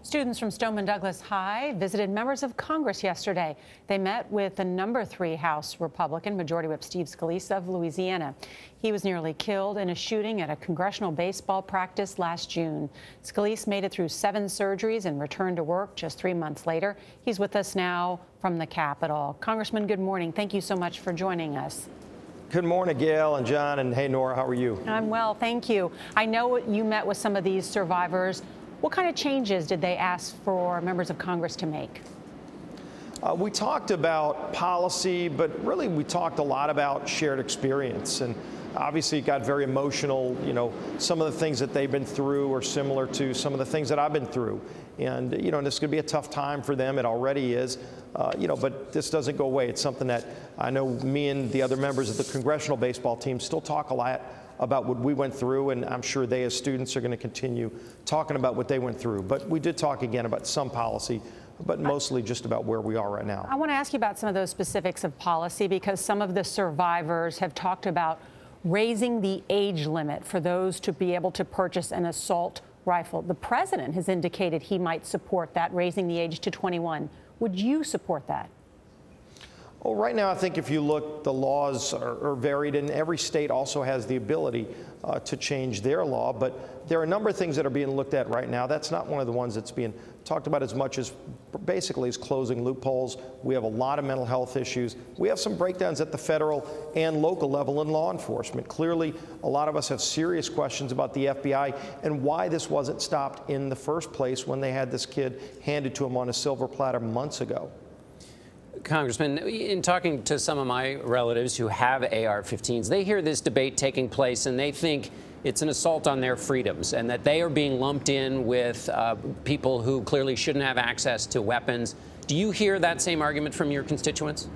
Students from Stoneman Douglas High visited members of Congress yesterday. They met with the number 3 House Republican, Majority Whip Steve Scalise of Louisiana. He was nearly killed in a shooting at a congressional baseball practice last June. Scalise made it through 7 surgeries and returned to work just 3 months later. He's with us now from the Capitol. Congressman, good morning. Thank you so much for joining us. Good morning, Gayle and John, and hey, Norah, how are you? I'm well, thank you. I know you met with some of these survivors. What kind of changes did they ask for members of Congress to make? We talked about policy, but really we talked a lot about shared experience. And obviously it got very emotional. You know, some of the things that they've been through are similar to some of the things that I've been through. And, you know, this could be a tough time for them. It already is. You know, but this doesn't go away. It's something that I know me and the other members of the congressional baseball team still talk a lot about what we went through, and I'm sure they as students are going to continue talking about what they went through. But we did talk again about some policy, but mostly just about where we are right now. I want to ask you about some of those specifics of policy, because some of the survivors have talked about raising the age limit for those to be able to purchase an assault rifle. The president has indicated he might support that, raising the age to 21. Would you support that? Well, right now, I think if you look, the laws are varied, and every state also has the ability to change their law. But there are a number of things that are being looked at right now. That's not one of the ones that's being talked about as much as basically is closing loopholes. We have a lot of mental health issues. We have some breakdowns at the federal and local level in law enforcement. Clearly, a lot of us have serious questions about the FBI and why this wasn't stopped in the first place when they had this kid handed to them on a silver platter months ago. Congressman, in talking to some of my relatives who have AR-15s, they hear this debate taking place and they think it's an assault on their freedoms and that they are being lumped in with people who clearly shouldn't have access to weapons. Do you hear that same argument from your constituents?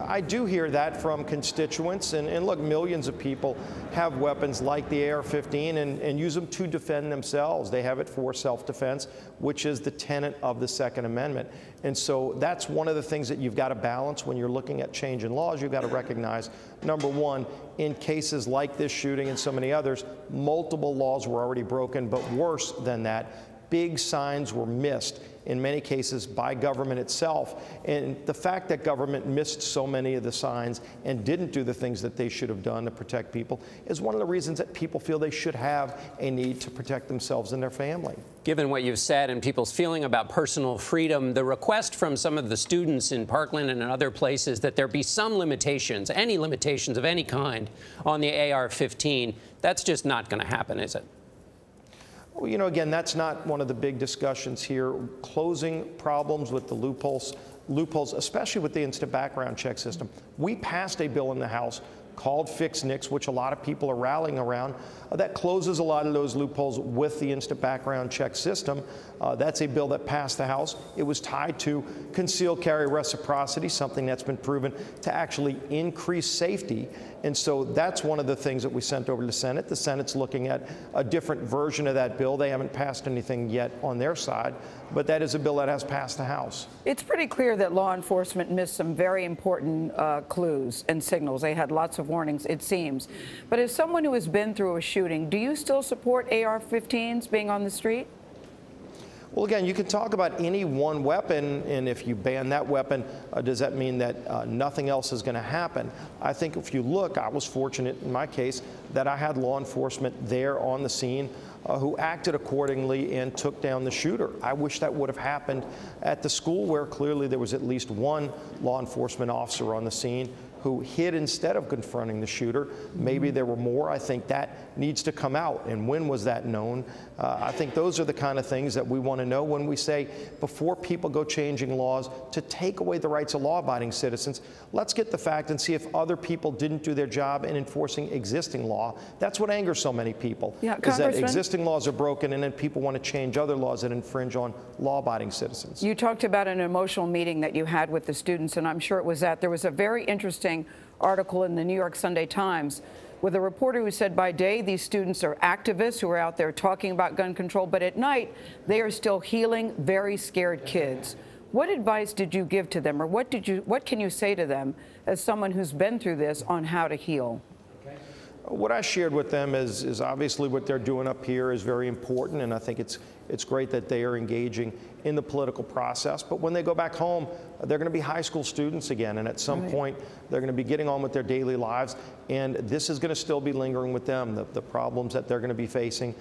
I do hear that from constituents, and look, millions of people have weapons like the AR-15 and use them to defend themselves. They have it for self-defense, which is the tenet of the Second Amendment. And so that's one of the things that you've got to balance when you're looking at change in laws. You've got to recognize, number one, in cases like this shooting and so many others, multiple laws were already broken, but worse than that, big signs were missed in many cases by government itself. And the fact that government missed so many of the signs and didn't do the things that they should have done to protect people is one of the reasons that people feel they should have a need to protect themselves and their family. Given what you've said and people's feeling about personal freedom, the request from some of the students in Parkland and in other places that there be some limitations, any limitations of any kind, on the AR-15, that's just not going to happen, is it? Well, you know, again, that's not one of the big discussions here. Closing problems with the loopholes, especially with the instant background check system. We passed a bill in the House called Fix NICS, which a lot of people are rallying around, that closes a lot of those loopholes with the instant background check system. That's a bill that passed the House. It was tied to concealed carry reciprocity, something that's been proven to actually increase safety. And so that's one of the things that we sent over to the Senate. The Senate's looking at a different version of that bill. They haven't passed anything yet on their side, but that is a bill that has passed the House. It's pretty clear that law enforcement missed some very important clues and signals. They had lots of warnings, it seems. But as someone who has been through a shooting, do you still support AR-15s being on the street? Well, again, you can talk about any one weapon, and if you ban that weapon, does that mean that nothing else is going to happen? I think if you look, I was fortunate in my case that I had law enforcement there on the scene who acted accordingly and took down the shooter. I wish that would have happened at the school, where clearly there was at least one law enforcement officer on the scene who hid instead of confronting the shooter. Maybe there were more. I think that needs to come out. And when was that known? I think those are the kind of things that we want to know when we say, before people go changing laws to take away the rights of law-abiding citizens, let's get the fact and see if other people didn't do their job in enforcing existing law. That's what angers so many people, is that existing laws are broken and then people want to change other laws that infringe on law-abiding citizens. You talked about an emotional meeting that you had with the students, and I'm sure it was that. There was a very interesting article in the New York Sunday Times with a reporter who said by day these students are activists who are out there talking about gun control, but at night they are still healing very scared kids. What advice did you give to them, or what can you say to them as someone who's been through this on how to heal? What I shared with them is obviously what they're doing up here is very important, and I think it's It's great that they are engaging in the political process. But when they go back home, they're going to be high school students again. And at some point, they're going to be getting on with their daily lives. And this is going to still be lingering with them, the problems that they're going to be facing.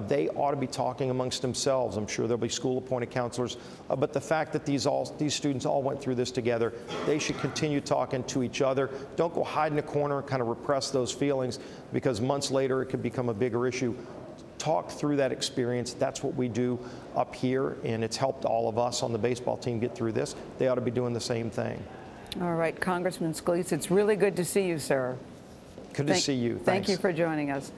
They ought to be talking amongst themselves. I'm sure there'll be school-appointed counselors. But the fact that these students all went through this together, they should continue talking to each other. Don't go hide in a corner and kind of repress those feelings, because months later it could become a bigger issue. Talk through that experience. That's what we do up here, and it's helped all of us on the baseball team get through this. They ought to be doing the same thing. All right, Congressman Scalise, it's really good to see you, sir. Good to see you. Thanks. Thank you for joining us.